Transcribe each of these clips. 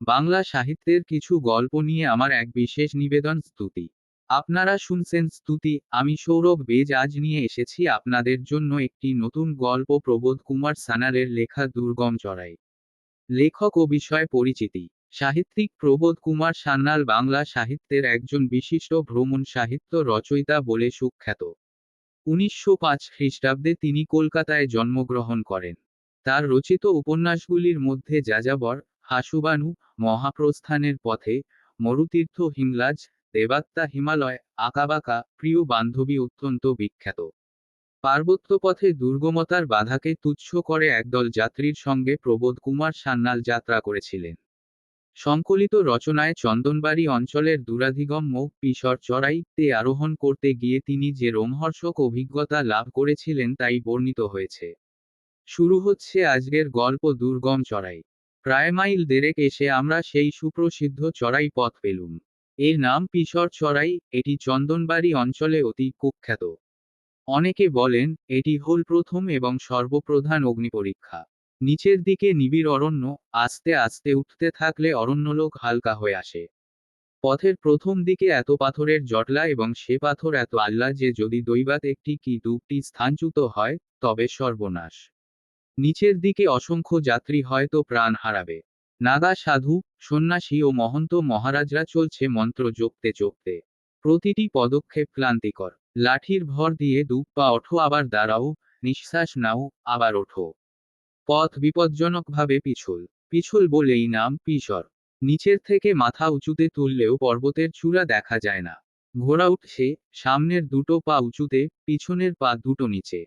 বাংলা সাহিত্যের কিছু গল্প নিয়ে আমার এক বিশেষ নিবেদন স্তুতি। আপনারা শুনছেন স্তুতি, আমি সৌরভ বেজ আজ নিয়ে এসেছি আপনাদের জন্য একটি নতুন গল্প প্রবোধ কুমার সানারের লেখা দুর্গম চড়াই। লেখক ও বিষয় পরিচিতি। সাহিত্যিক প্রবোধ কুমার সান্যাল বাংলা সাহিত্যের একজন বিশিষ্ট ভ্রমণ সাহিত্য রচয়িতা বলে সুখ্যাত। ১৯০৫ খ্রিস্টাব্দে তিনি কলকাতায় জন্মগ্রহণ করেন। তার রচিত উপন্যাসগুলির মধ্যে যাযাবর, হাসুবানু, মহাপ্রস্থানের পথে, মরুতীর্থ হিমলাজ, দেবাত্মা হিমালয়, আঁকাবাঁকা, প্রিয় বান্ধবী অত্যন্ত বিখ্যাত। পার্বত্য পথে দুর্গমতার বাধাকে তুচ্ছ করে একদল যাত্রীর সঙ্গে প্রবোধ কুমার সান্যাল যাত্রা করেছিলেন। সংকলিত রচনায় চন্দনবাড়ি অঞ্চলের দূরাধিগম্য পিসর চড়াই-তে আরোহণ করতে গিয়ে তিনি যে রোমহর্ষক অভিজ্ঞতা লাভ করেছিলেন তাই বর্ণিত হয়েছে। শুরু হচ্ছে আজকের গল্প দুর্গম চড়াই। প্রায় মাইল দেড়েক এসে আমরা সেই সুপ্রসিদ্ধ চড়াই পথ পেলুম। এর নাম পিসর চড়াই, এটি চন্দনবাড়ি অঞ্চলে অতি কুখ্যাত। অনেকে বলেন, এটি হল প্রথম এবং সর্বপ্রধান অগ্নিপরীক্ষা। নিচের দিকে নিবিড় অরণ্য, আস্তে আস্তে উঠতে থাকলে অরণ্যলোক হালকা হয়ে আসে। পথের প্রথম দিকে এত পাথরের জটলা এবং সে পাথর এত আল্লা যে যদি দৈবাত একটি কি দুটি স্থানচ্যুত হয়, তবে সর্বনাশ। নিচের দিকে অসংখ্য যাত্রী হয়তো প্রাণ হারাবে। নাগা সাধু, সন্ন্যাসী ও মহন্ত মহারাজরা চলছে মন্ত্র জপতে জপতে। প্রতিটি পদক্ষেপ ক্লান্তিকর। লাঠির ভর দিয়ে দু পা ওঠো, আবার দাঁড়াও, নিঃশ্বাস নাও, আবার ওঠো। পথ বিপজ্জনকভাবে পিছল। পিছল বলেই নাম পিসর। নিচের থেকে মাথা উঁচুতে তুললেও পর্বতের চূড়া দেখা যায় না। ঘোড়া উঠছে, সামনের দুটো পা উঁচুতে, পিছনের পা দুটো নিচে।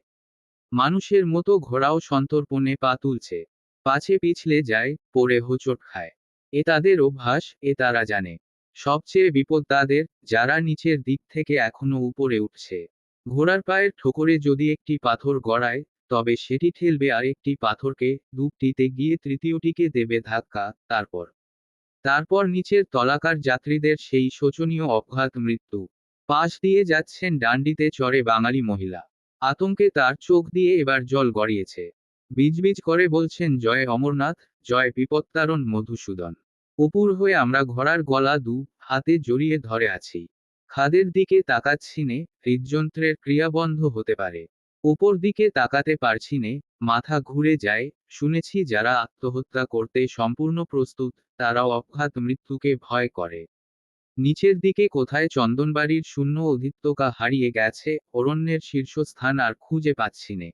মানুষের মতো ঘোড়াও সন্তর্পণে পা তুলছে। পাছে পিছলে যায়, পড়ে হোঁচট খায়। এ তাদের অভ্যাস, এ তারা জানে। সবচেয়ে বিপদ তাদের, যারা নিচের দিক থেকে এখনো উপরে উঠছে। ঘোড়ার পায়ের ঠোকরে যদি একটি পাথর গড়ায়, তবে সেটি ঠেলবে আর একটি পাথরকে, দুটিতে গিয়ে তৃতীয়টিকে দেবে ধাক্কা, তারপর নিচের তলাকার যাত্রীদের সেই শোচনীয় অপঘাত মৃত্যু। পাশ দিয়ে যাচ্ছেন ডান্ডিতে চড়ে বাঙালি মহিলা। আতঙ্কে তার চোখ দিয়ে এবার জল গড়িয়েছে। বিজবিজ করে বলছেন, জয় অমরনাথ, জয় বিপত্তারণ মধুসূদন। অপুর হয়ে আমরা ঘোড়ার গলা দু হাতে জড়িয়ে ধরে আছি। খাদের দিকে তাকাচ্ছি নে, হৃদযন্ত্রের ক্রিয়া বন্ধ হতে পারে। ওপর দিকে তাকাতে পারছি নে, মাথা ঘুরে যায়। শুনেছি যারা আত্মহত্যা করতে সম্পূর্ণ প্রস্তুত, তারাও অপঘাত মৃত্যুকে ভয় করে। নিচের দিকে কোথায় চন্দনবাড়ির শূন্য অধিত্যকা হারিয়ে গেছে, অরণ্যের শীর্ষস্থান আর খুঁজে পাচ্ছি নে।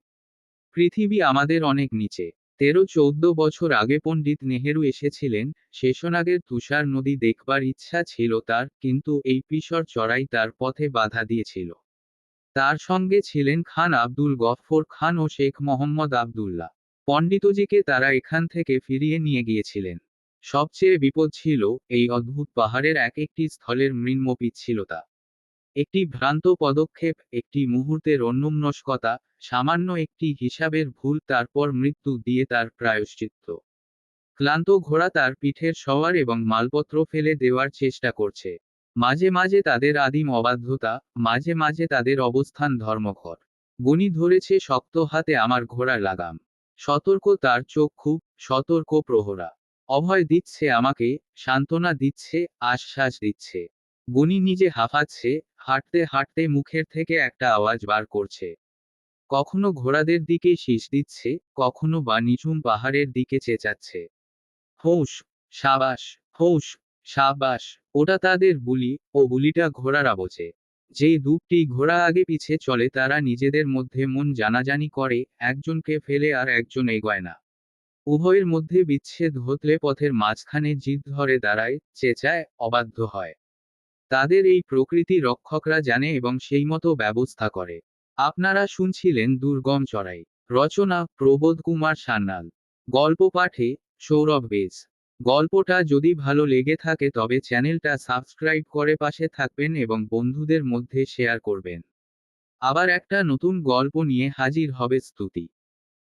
পৃথিবী আমাদের অনেক নিচে। ১৩-১৪ বছর আগে পণ্ডিত নেহেরু এসেছিলেন। শেষনাগের তুষার নদী দেখবার ইচ্ছা ছিল তার, কিন্তু এই পিসর চড়াই তার পথে বাধা দিয়েছিল। তার সঙ্গে ছিলেন খান আব্দুল গফফর খান ও শেখ মোহাম্মদ আবদুল্লাহ। পণ্ডিতজিকে তারা এখান থেকে ফিরিয়ে নিয়ে গিয়েছিলেন। সবচেয়ে বিপদ ছিল, এই অদ্ভুত পাহাড়ের এক একটি স্থলের মৃন্ম পিচ্ছিলতা। একটি ভ্রান্ত পদক্ষেপ, একটি মুহূর্তের অন্যমনস্কতা, সামান্য একটি হিসাবের ভুল, তারপর মৃত্যু দিয়ে তার প্রায়শ্চিত্ত। ক্লান্ত ঘোড়া তার পিঠের সওয়ার এবং মালপত্র ফেলে দেওয়ার চেষ্টা করছে। মাঝে মাঝে তাদের আদিম অবাধ্যতা, মাঝে মাঝে তাদের অবস্থান ধর্মঘট। গনি ধরেছে শক্ত হাতে আমার ঘোড়ার লাগাম। সতর্ক তার চক্ষু, সতর্ক প্রহরা। অভয় দিচ্ছে আমাকে, সান্ত্বনা দিচ্ছে, আশ্বাস দিচ্ছে। গনি নিজে হাঁফাচ্ছে, হাঁটতে হাঁটতে মুখের থেকে একটা আওয়াজ বার করছে। কখনো ঘোড়াদের দিকে শীষ দিচ্ছে, কখনো বা নিঝুম পাহাড়ের দিকে চেঁচাচ্ছে। ফৌস, সাবাস, ফৌস, সাবাস। ওটা তাদের বুলি, ও বুলিটা ঘোড়ারা বোঝে। যেই দুটি ঘোড়া আগে পিছে চলে তারা নিজেদের মধ্যে মন জানাজানি করে, একজনকে ফেলে আর একজন এগোয় না। উভয়ের মধ্যে বিচ্ছেদ ঘটলে পথের মাঝখানে জিদ ধরে দাঁড়ায়, চেঁচায়, অবাধ্য হয়। তাদের এই প্রকৃতি রক্ষকরা জানে এবং সেইমতো ব্যবস্থা করে। আপনারা শুনছিলেন দুর্গম চড়াই। রচনা প্রবোধ কুমার সান্যাল। গল্প পাঠে সৌরভ বেজ। গল্পটা যদি ভালো লেগে থাকে তবে চ্যানেলটা সাবস্ক্রাইব করে পাশে থাকবেন এবং বন্ধুদের মধ্যে শেয়ার করবেন। আবার একটা নতুন গল্প নিয়ে হাজির হবে স্তুতি।